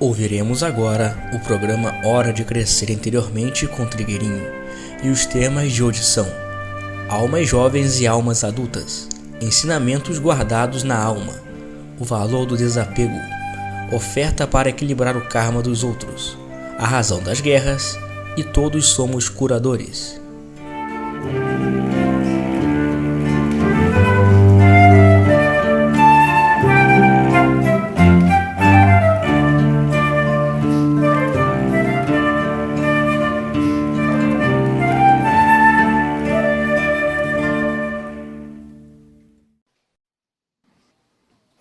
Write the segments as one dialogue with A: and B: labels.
A: Ouviremos agora o programa Hora de Crescer Interiormente com Trigueirinho, e os temas de hoje são Almas Jovens e Almas Adultas, Ensinamentos guardados na alma, o valor do desapego, oferta para equilibrar o karma dos outros, a razão das guerras e todos somos curadores.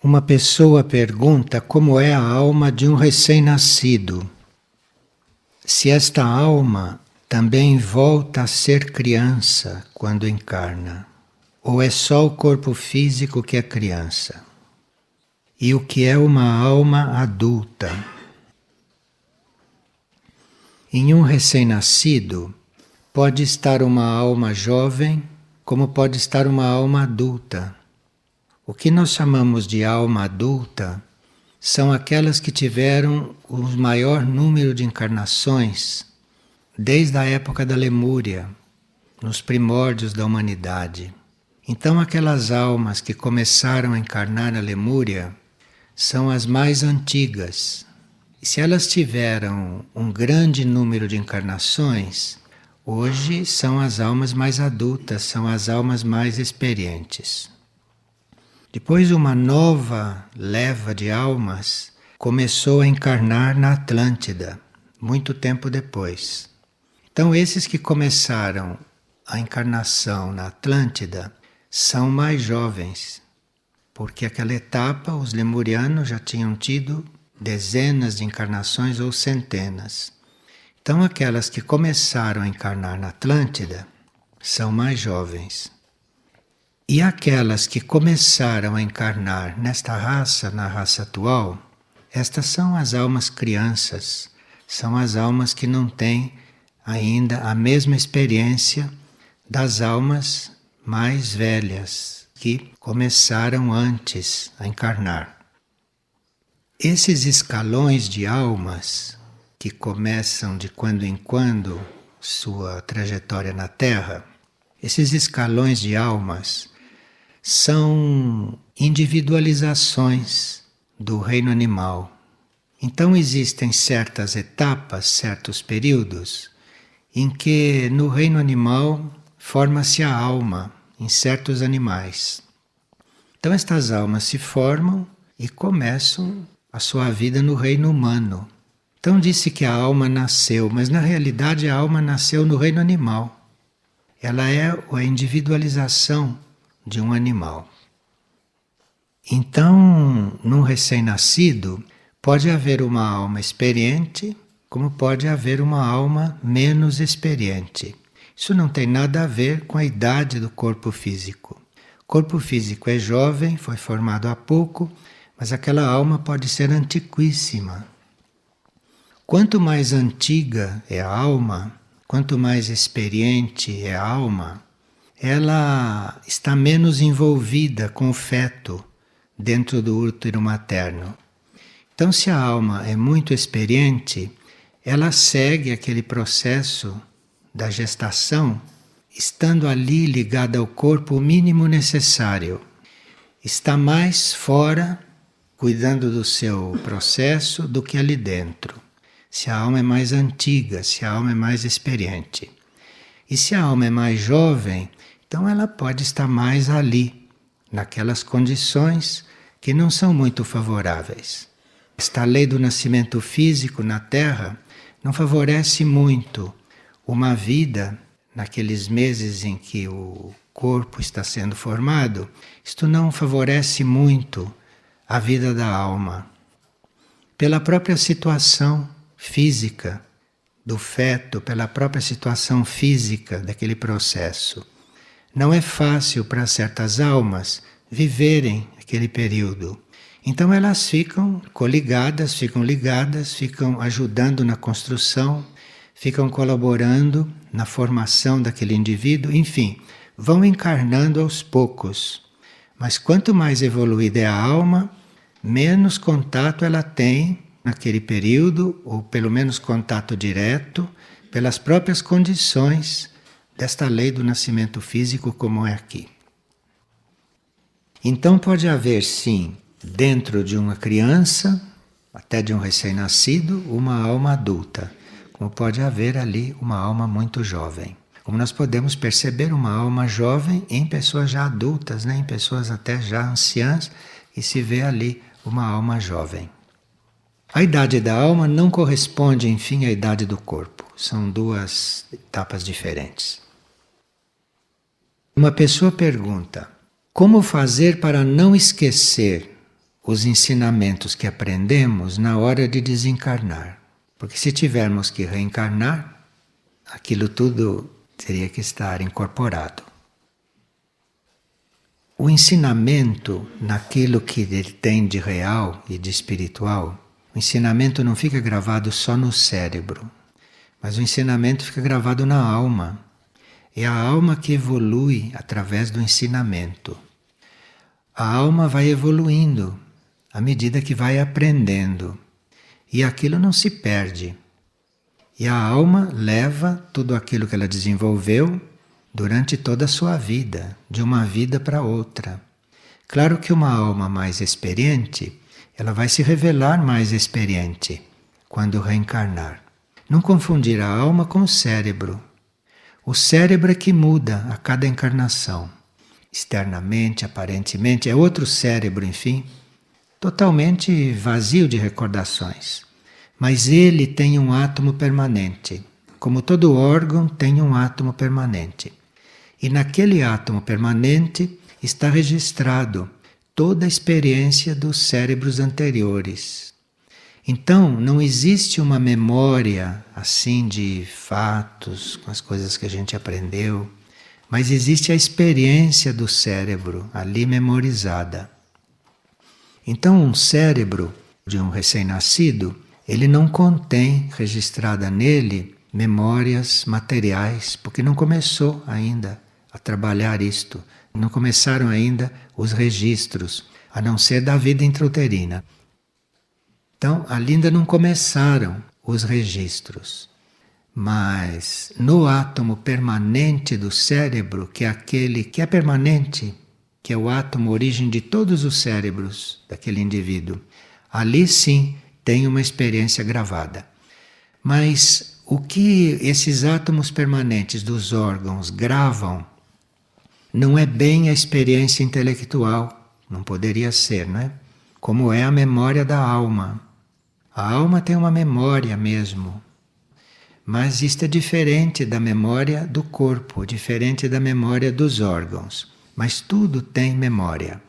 B: Uma pessoa pergunta como é a alma de um recém-nascido. Se esta alma também volta a ser criança quando encarna, ou é só o corpo físico que é criança? E o que é uma alma adulta? Em um recém-nascido, pode estar uma alma jovem, como pode estar uma alma adulta. O que nós chamamos de alma adulta são aquelas que tiveram o maior número de encarnações desde a época da Lemúria, nos primórdios da humanidade. Então aquelas almas que começaram a encarnar na Lemúria são as mais antigas. E se elas tiveram um grande número de encarnações, hoje são as almas mais adultas, são as almas mais experientes. Depois uma nova leva de almas começou a encarnar na Atlântida, muito tempo depois. Então esses que começaram a encarnação na Atlântida são mais jovens, porque aquela etapa os lemurianos já tinham tido dezenas de encarnações ou centenas. Então aquelas que começaram a encarnar na Atlântida são mais jovens. E aquelas que começaram a encarnar nesta raça, na raça atual, estas são as almas crianças, são as almas que não têm ainda a mesma experiência das almas mais velhas, que começaram antes a encarnar. Esses escalões de almas, que começam de quando em quando sua trajetória na Terra, esses escalões de almas são individualizações do reino animal. Então existem certas etapas, certos períodos, em que no reino animal forma-se a alma em certos animais. Então estas almas se formam e começam a sua vida no reino humano. Então disse que a alma nasceu, mas na realidade a alma nasceu no reino animal. Ela é a individualização de um animal. Então, num recém-nascido, pode haver uma alma experiente, como pode haver uma alma menos experiente. Isso não tem nada a ver com a idade do corpo físico. O corpo físico é jovem, foi formado há pouco, mas aquela alma pode ser antiquíssima. Quanto mais antiga é a alma, quanto mais experiente é a alma, ela está menos envolvida com o feto dentro do útero materno. Então, se a alma é muito experiente, ela segue aquele processo da gestação, estando ali ligada ao corpo o mínimo necessário. Está mais fora, cuidando do seu processo, do que ali dentro. Se a alma é mais antiga, se a alma é mais experiente. E se a alma é mais jovem, então ela pode estar mais ali, naquelas condições que não são muito favoráveis. Esta lei do nascimento físico na Terra não favorece muito uma vida naqueles meses em que o corpo está sendo formado. Isto não favorece muito a vida da alma. Pela própria situação física do feto, pela própria situação física daquele processo. Não é fácil para certas almas viverem aquele período. Então elas ficam coligadas, ficam ligadas, ficam ajudando na construção, ficam colaborando na formação daquele indivíduo, enfim, vão encarnando aos poucos. Mas quanto mais evoluída é a alma, menos contato ela tem naquele período, ou pelo menos contato direto, pelas próprias condições desta lei do nascimento físico como é aqui. Então pode haver sim, dentro de uma criança, até de um recém-nascido, uma alma adulta, como pode haver ali uma alma muito jovem. Como nós podemos perceber uma alma jovem em pessoas já adultas, em pessoas até já anciãs, e se vê ali uma alma jovem. A idade da alma não corresponde, enfim, à idade do corpo. São duas etapas diferentes. Uma pessoa pergunta: como fazer para não esquecer os ensinamentos que aprendemos na hora de desencarnar? Porque se tivermos que reencarnar, aquilo tudo teria que estar incorporado. O ensinamento naquilo que ele tem de real e de espiritual, o ensinamento não fica gravado só no cérebro, mas o ensinamento fica gravado na alma. É a alma que evolui através do ensinamento. A alma vai evoluindo à medida que vai aprendendo. E aquilo não se perde. E a alma leva tudo aquilo que ela desenvolveu durante toda a sua vida, de uma vida para outra. Claro que uma alma mais experiente, ela vai se revelar mais experiente quando reencarnar. Não confundir a alma com o cérebro. O cérebro é que muda a cada encarnação. Externamente, aparentemente, é outro cérebro, enfim, totalmente vazio de recordações. Mas ele tem um átomo permanente. Como todo órgão tem um átomo permanente. E naquele átomo permanente está registrado toda a experiência dos cérebros anteriores. Então, não existe uma memória assim de fatos, com as coisas que a gente aprendeu, mas existe a experiência do cérebro ali memorizada. Então, um cérebro de um recém-nascido, ele não contém registrada nele memórias materiais, porque não começou ainda a trabalhar isto. Não começaram ainda os registros, a não ser da vida intrauterina. Então, ali ainda não começaram os registros. Mas no átomo permanente do cérebro, que é aquele que é permanente, que é o átomo origem de todos os cérebros daquele indivíduo, ali sim tem uma experiência gravada. Mas o que esses átomos permanentes dos órgãos gravam não é bem a experiência intelectual, não poderia ser, não é? Como é a memória da alma. A alma tem uma memória mesmo, mas isto é diferente da memória do corpo, diferente da memória dos órgãos, mas tudo tem memória.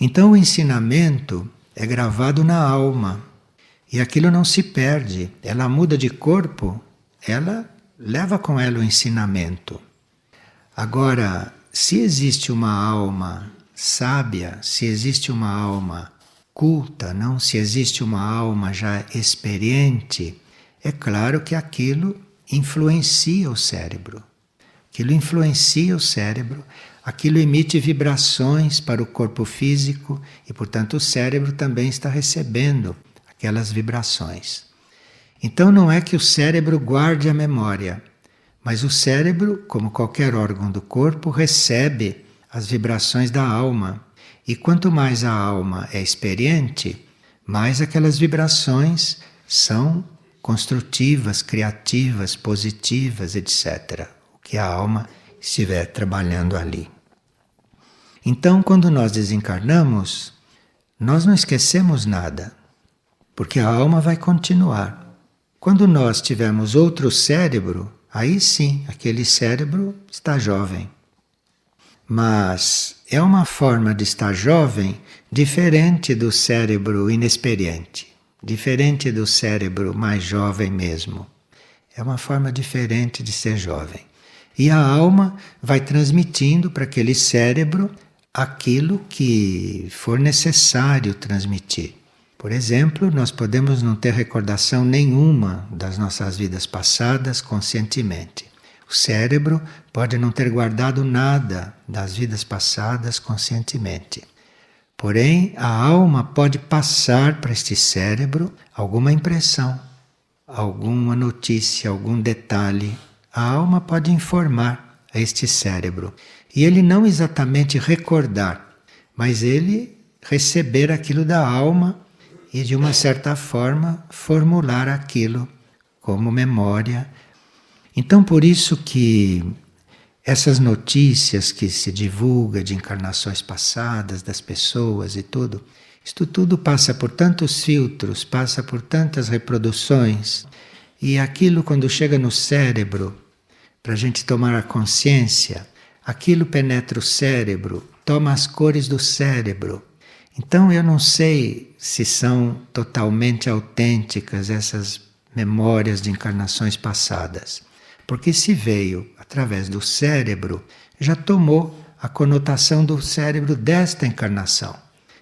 B: Então o ensinamento é gravado na alma, e aquilo não se perde, ela muda de corpo, ela leva com ela o ensinamento. Agora, se existe uma alma sábia, se existe uma alma culta, não? Se existe uma alma já experiente, é claro que aquilo influencia o cérebro. Aquilo influencia o cérebro, aquilo emite vibrações para o corpo físico e, portanto, o cérebro também está recebendo aquelas vibrações. Então não é que o cérebro guarde a memória, mas o cérebro, como qualquer órgão do corpo, recebe as vibrações da alma. E quanto mais a alma é experiente, mais aquelas vibrações são construtivas, criativas, positivas, etc. O que a alma estiver trabalhando ali. Então, quando nós desencarnamos, nós não esquecemos nada, porque a alma vai continuar. Quando nós tivermos outro cérebro, aí sim, aquele cérebro está jovem. Mas é uma forma de estar jovem diferente do cérebro inexperiente, diferente do cérebro mais jovem mesmo. É uma forma diferente de ser jovem. E a alma vai transmitindo para aquele cérebro aquilo que for necessário transmitir. Por exemplo, nós podemos não ter recordação nenhuma das nossas vidas passadas conscientemente. O cérebro pode não ter guardado nada das vidas passadas conscientemente. Porém, a alma pode passar para este cérebro alguma impressão, alguma notícia, algum detalhe. A alma pode informar a este cérebro. E ele não exatamente recordar, mas ele receber aquilo da alma e, de uma certa forma, formular aquilo como memória. Então, por isso que essas notícias que se divulga de encarnações passadas das pessoas e tudo, isto tudo passa por tantos filtros, passa por tantas reproduções, e aquilo, quando chega no cérebro, para a gente tomar a consciência, aquilo penetra o cérebro, toma as cores do cérebro. Então eu não sei se são totalmente autênticas essas memórias de encarnações passadas, porque se veio através do cérebro, já tomou a conotação do cérebro desta encarnação.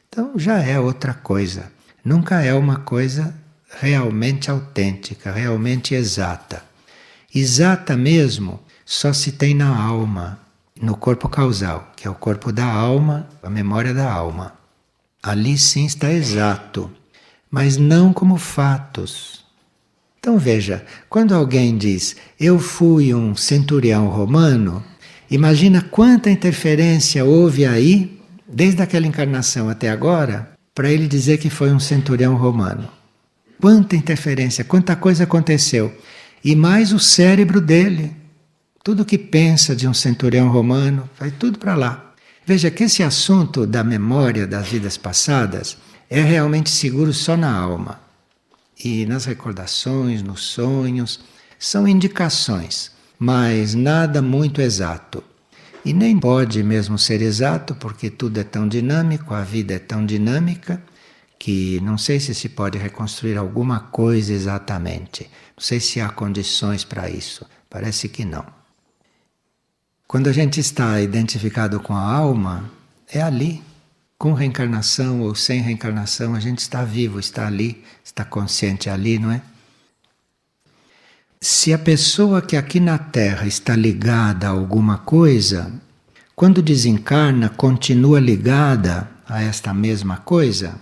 B: Então já é outra coisa, nunca é uma coisa realmente autêntica, realmente exata. Exata mesmo só se tem na alma, no corpo causal, que é o corpo da alma, a memória da alma. Ali sim está exato, mas não como fatos. Então veja, quando alguém diz, eu fui um centurião romano, imagina quanta interferência houve aí, desde aquela encarnação até agora, para ele dizer que foi um centurião romano. Quanta interferência, quanta coisa aconteceu. E mais o cérebro dele. Tudo que pensa de um centurião romano, vai tudo para lá. Veja que esse assunto da memória das vidas passadas é realmente seguro só na alma. E nas recordações, nos sonhos, são indicações, mas nada muito exato. E nem pode mesmo ser exato, porque tudo é tão dinâmico, a vida é tão dinâmica, que não sei se pode reconstruir alguma coisa exatamente. Não sei se há condições para isso. Parece que não. Quando a gente está identificado com a alma, é ali. Com reencarnação ou sem reencarnação, a gente está vivo, está ali, está consciente ali, não é? Se a pessoa que aqui na Terra está ligada a alguma coisa, quando desencarna, continua ligada a esta mesma coisa.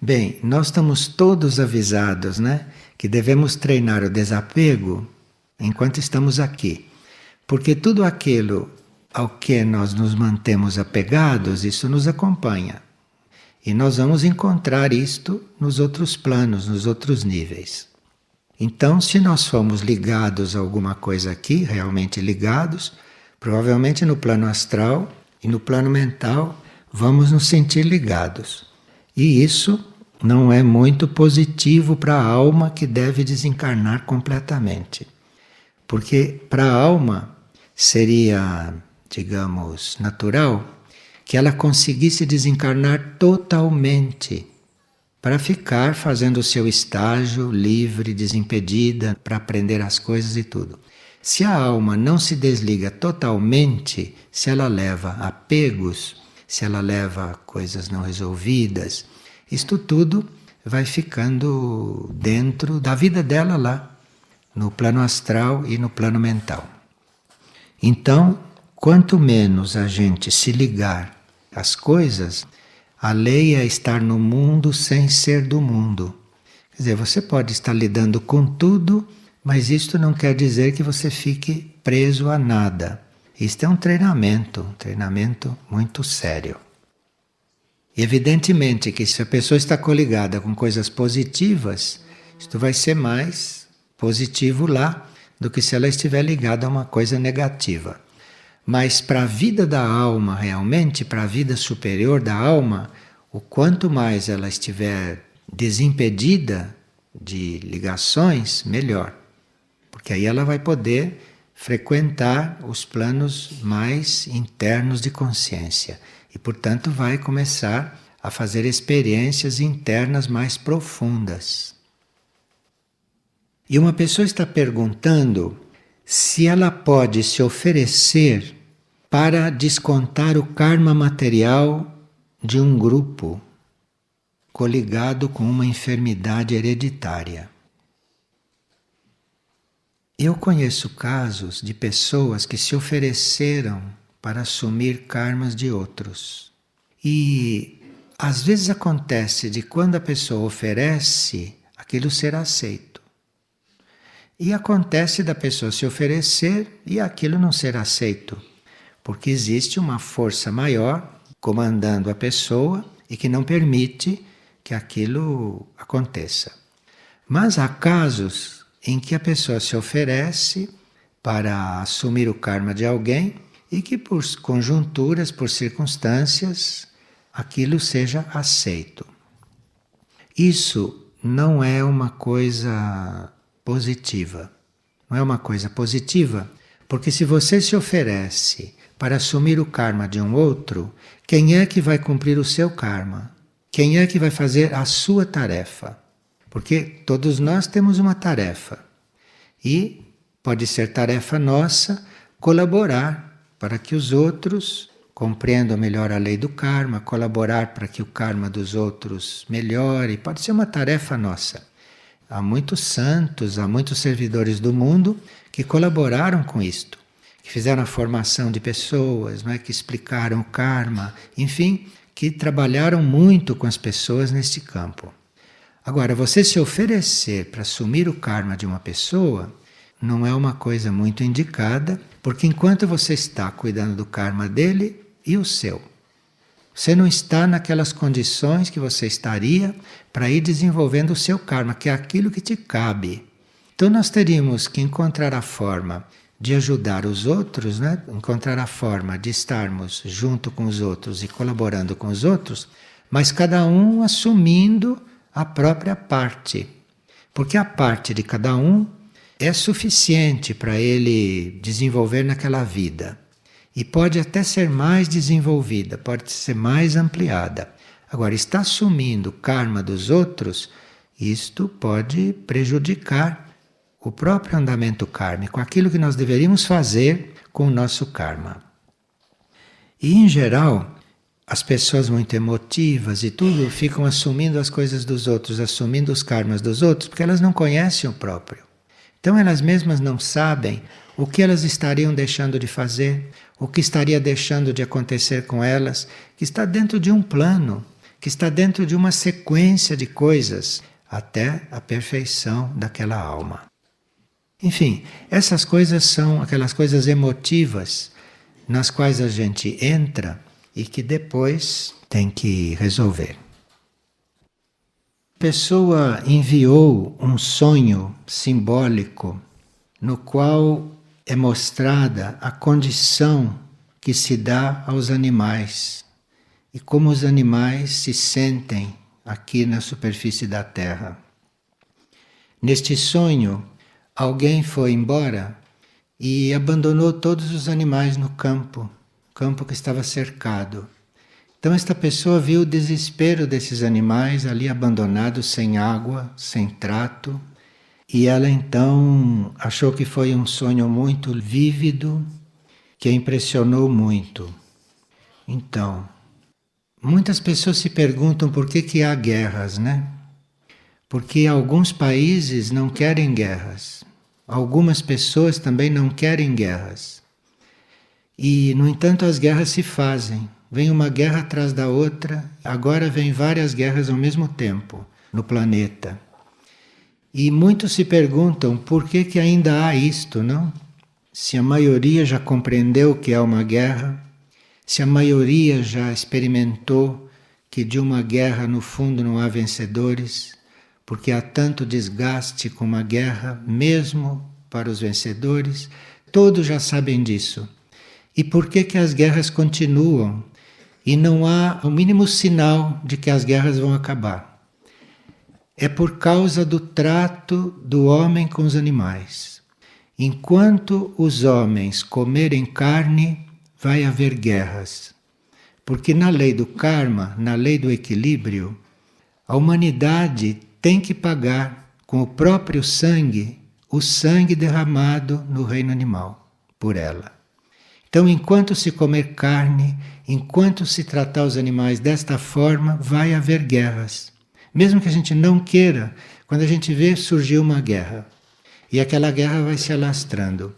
B: Bem, nós estamos todos avisados, né? Que devemos treinar o desapego enquanto estamos aqui. Porque tudo aquilo ao que nós nos mantemos apegados, isso nos acompanha. E nós vamos encontrar isto nos outros planos, nos outros níveis. Então, se nós fomos ligados a alguma coisa aqui, realmente ligados, provavelmente no plano astral e no plano mental, vamos nos sentir ligados. E isso não é muito positivo para a alma que deve desencarnar completamente. Porque para a alma seria, digamos, natural que ela conseguisse desencarnar totalmente para ficar fazendo o seu estágio livre, desimpedida, para aprender as coisas e tudo. Se a alma não se desliga totalmente, se ela leva apegos, se ela leva coisas não resolvidas, isto tudo vai ficando dentro da vida dela lá, no plano astral e no plano mental. Então, quanto menos a gente se ligar às coisas, a lei é estar no mundo sem ser do mundo. Quer dizer, você pode estar lidando com tudo, mas isto não quer dizer que você fique preso a nada. Isto é um treinamento muito sério. E evidentemente que se a pessoa está coligada com coisas positivas, isto vai ser mais positivo lá do que se ela estiver ligada a uma coisa negativa. Mas para a vida da alma realmente, para a vida superior da alma, o quanto mais ela estiver desimpedida de ligações, melhor. Porque aí ela vai poder frequentar os planos mais internos de consciência. E, portanto, vai começar a fazer experiências internas mais profundas. E uma pessoa está perguntando se ela pode se oferecer para descontar o karma material de um grupo coligado com uma enfermidade hereditária. Eu conheço casos de pessoas que se ofereceram para assumir karmas de outros. E às vezes acontece de quando a pessoa oferece, aquilo ser aceito. E acontece da pessoa se oferecer e aquilo não ser aceito, porque existe uma força maior comandando a pessoa e que não permite que aquilo aconteça. Mas há casos em que a pessoa se oferece para assumir o karma de alguém e que por conjunturas, por circunstâncias, aquilo seja aceito. Isso não é uma coisa positiva. Não é uma coisa positiva, porque se você se oferece para assumir o karma de um outro, quem é que vai cumprir o seu karma? Quem é que vai fazer a sua tarefa? Porque todos nós temos uma tarefa. E pode ser tarefa nossa colaborar para que os outros compreendam melhor a lei do karma, colaborar para que o karma dos outros melhore. Pode ser uma tarefa nossa. Há muitos santos, há muitos servidores do mundo que colaboraram com isto, que fizeram a formação de pessoas, não é? Que explicaram o karma, enfim, que trabalharam muito com as pessoas neste campo. Agora, você se oferecer para assumir o karma de uma pessoa não é uma coisa muito indicada, porque enquanto você está cuidando do karma dele e o seu, você não está naquelas condições que você estaria para ir desenvolvendo o seu karma, que é aquilo que te cabe. Então nós teríamos que encontrar a forma de ajudar os outros, né? Encontrar a forma de estarmos junto com os outros e colaborando com os outros, mas cada um assumindo a própria parte. Porque a parte de cada um é suficiente para ele desenvolver naquela vida. E pode até ser mais desenvolvida, pode ser mais ampliada. Agora, está assumindo o karma dos outros, isto pode prejudicar o próprio andamento kármico, aquilo que nós deveríamos fazer com o nosso karma. E, em geral, as pessoas muito emotivas e tudo ficam assumindo as coisas dos outros, assumindo os karmas dos outros, porque elas não conhecem o próprio. Então elas mesmas não sabem o que elas estariam deixando de fazer, o que estaria deixando de acontecer com elas, que está dentro de um plano, que está dentro de uma sequência de coisas, até a perfeição daquela alma. Enfim, essas coisas são aquelas coisas emotivas nas quais a gente entra e que depois tem que resolver. A pessoa enviou um sonho simbólico no qual é mostrada a condição que se dá aos animais e como os animais se sentem aqui na superfície da Terra. Neste sonho, alguém foi embora e abandonou todos os animais no campo que estava cercado. Então esta pessoa viu o desespero desses animais ali abandonados, sem água, sem trato, e ela então achou que foi um sonho muito vívido, que a impressionou muito. Então, muitas pessoas se perguntam por que há guerras, né? Porque alguns países não querem guerras. Algumas pessoas também não querem guerras. E, no entanto, as guerras se fazem. Vem uma guerra atrás da outra, agora vem várias guerras ao mesmo tempo no planeta. E muitos se perguntam por que ainda há isto, não? Se a maioria já compreendeu o que é uma guerra, se a maioria já experimentou que de uma guerra no fundo não há vencedores, porque há tanto desgaste com uma guerra, mesmo para os vencedores, todos já sabem disso. E por que as guerras continuam? E não há o mínimo sinal de que as guerras vão acabar. É por causa do trato do homem com os animais. Enquanto os homens comerem carne, vai haver guerras. Porque na lei do karma, na lei do equilíbrio, a humanidade tem que pagar com o próprio sangue o sangue derramado no reino animal por ela. Então, enquanto se comer carne, enquanto se tratar os animais desta forma, vai haver guerras. Mesmo que a gente não queira, quando a gente vê, surgiu uma guerra. E aquela guerra vai se alastrando.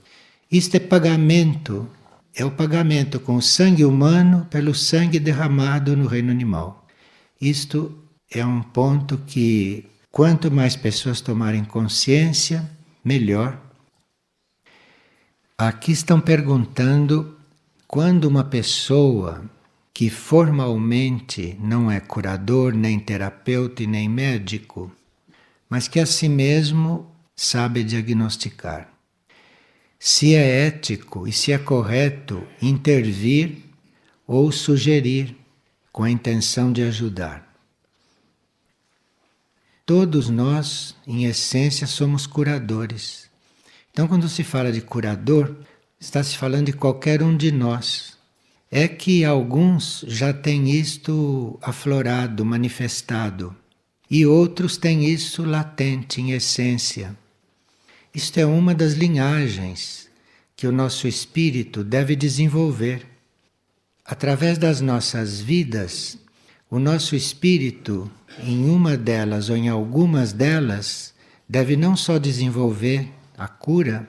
B: Isto é pagamento é o pagamento com o sangue humano pelo sangue derramado no reino animal. Isto é um ponto que, quanto mais pessoas tomarem consciência, melhor. Aqui estão perguntando quando uma pessoa que formalmente não é curador, nem terapeuta e nem médico, mas que a si mesmo sabe diagnosticar. Se é ético e se é correto intervir ou sugerir com a intenção de ajudar. Todos nós, em essência, somos curadores. Então, quando se fala de curador, está se falando de qualquer um de nós. É que alguns já têm isto aflorado, manifestado, e outros têm isso latente, em essência. Isto é uma das linhagens que o nosso espírito deve desenvolver. Através das nossas vidas, o nosso espírito, em uma delas ou em algumas delas, deve não só desenvolver a cura,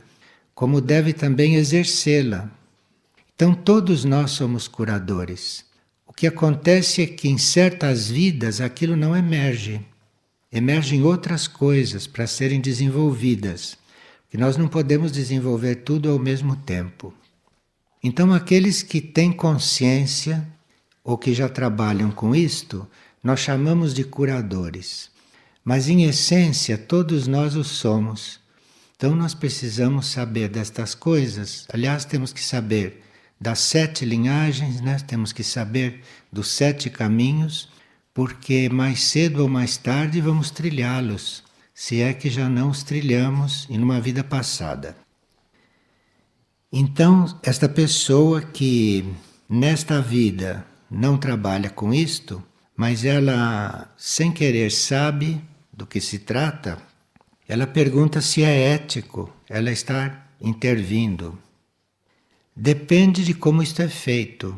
B: como deve também exercê-la. Então todos nós somos curadores. O que acontece é que em certas vidas aquilo não emerge. Emergem outras coisas para serem desenvolvidas. Porque nós não podemos desenvolver tudo ao mesmo tempo. Então aqueles que têm consciência ou que já trabalham com isto, nós chamamos de curadores. Mas em essência todos nós o somos. Então nós precisamos saber destas coisas. Aliás, temos que saber das 7 linhagens, né? Temos que saber dos 7 caminhos, porque mais cedo ou mais tarde vamos trilhá-los, se é que já não os trilhamos em uma vida passada. Então, esta pessoa que nesta vida não trabalha com isto, mas ela sem querer sabe do que se trata, ela pergunta se é ético ela estar intervindo. Depende de como isto é feito.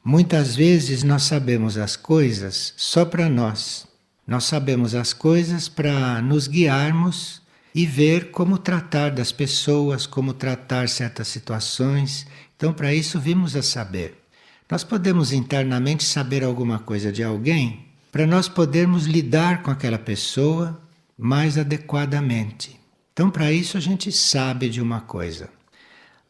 B: Muitas vezes nós sabemos as coisas só para nós. Nós sabemos as coisas para nos guiarmos e ver como tratar das pessoas, como tratar certas situações. Então, para isso, vimos a saber. Nós podemos internamente saber alguma coisa de alguém para nós podermos lidar com aquela pessoa mais adequadamente. Então, para isso, a gente sabe de uma coisa.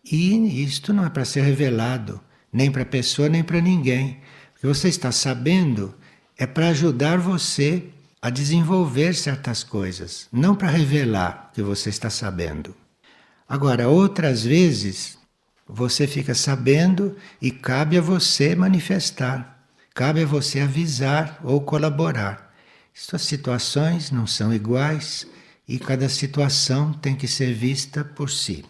B: E isto não é para ser revelado, nem para a pessoa, nem para ninguém. O que você está sabendo é para ajudar você a desenvolver certas coisas, não para revelar o que você está sabendo. Agora, outras vezes, você fica sabendo e cabe a você manifestar, cabe a você avisar ou colaborar. Estas situações não são iguais e cada situação tem que ser vista por si.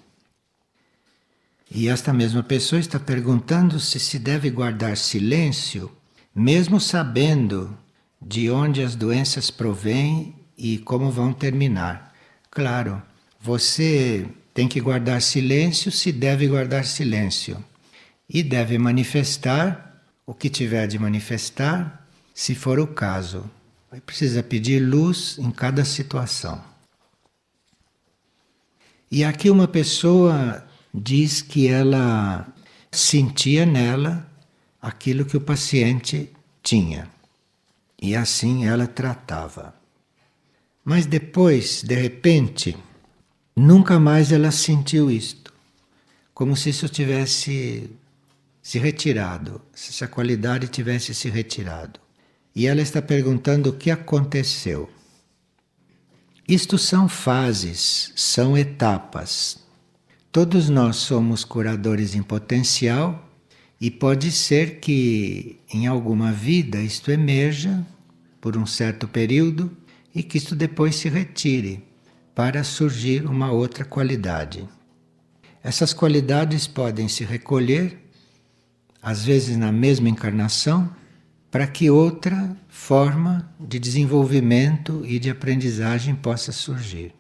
B: E esta mesma pessoa está perguntando se deve guardar silêncio, mesmo sabendo de onde as doenças provêm e como vão terminar. Claro, você tem que guardar silêncio se deve guardar silêncio. E deve manifestar o que tiver de manifestar, se for o caso. Precisa pedir luz em cada situação. E aqui uma pessoa diz que ela sentia nela aquilo que o paciente tinha. E assim ela tratava. Mas depois, de repente, nunca mais ela sentiu isto. Como se isso tivesse se retirado, se essa qualidade tivesse se retirado. E ela está perguntando o que aconteceu. Isto são fases, são etapas. Todos nós somos curadores em potencial e pode ser que em alguma vida isto emerja por um certo período e que isto depois se retire para surgir uma outra qualidade. Essas qualidades podem se recolher, às vezes na mesma encarnação, para que outra forma de desenvolvimento e de aprendizagem possa surgir.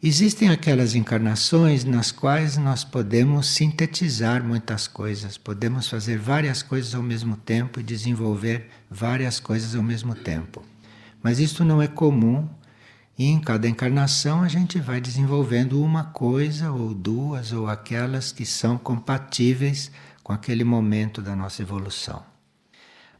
B: Existem aquelas encarnações nas quais nós podemos sintetizar muitas coisas, podemos fazer várias coisas ao mesmo tempo e desenvolver várias coisas ao mesmo tempo. Mas isto não é comum E em cada encarnação a gente vai desenvolvendo uma coisa ou duas ou aquelas que são compatíveis com aquele momento da nossa evolução.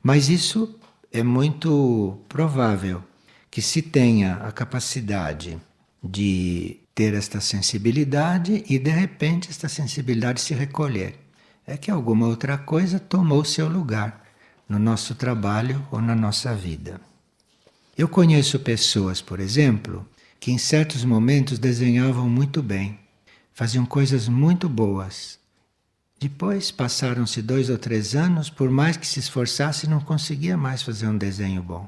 B: Mas isso é muito provável que se tenha a capacidade de ter esta sensibilidade e de repente esta sensibilidade se recolher. É que alguma outra coisa tomou seu lugar no nosso trabalho ou na nossa vida. Eu conheço pessoas, por exemplo, que em certos momentos desenhavam muito bem, faziam coisas muito boas. Depois passaram-se 2 ou 3 anos, por mais que se esforçasse, não conseguia mais fazer um desenho bom.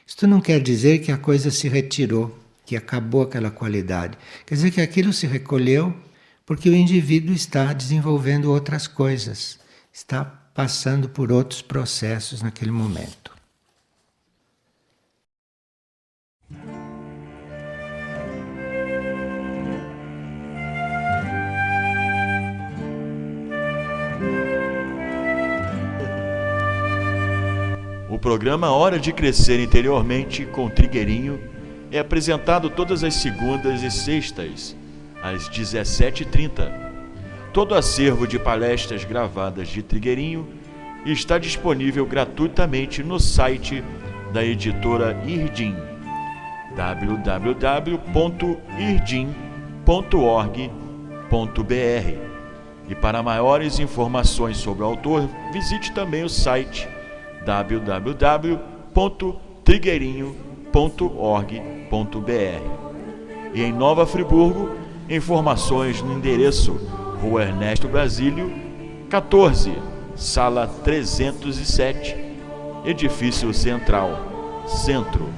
B: Isto não quer dizer que a coisa se retirou, que acabou aquela qualidade. Quer dizer que aquilo se recolheu porque o indivíduo está desenvolvendo outras coisas, está passando por outros processos naquele momento.
C: O programa Hora de Crescer Interiormente com Trigueirinho é apresentado todas as segundas e sextas, às 17h30. Todo o acervo de palestras gravadas de Trigueirinho está disponível gratuitamente no site da editora Irdim, www.irdim.org.br. E para maiores informações sobre o autor, visite também o site www.trigueirinho.org.br. E em Nova Friburgo, informações no endereço Rua Ernesto Brasílio, 14, Sala 307, Edifício Central, Centro.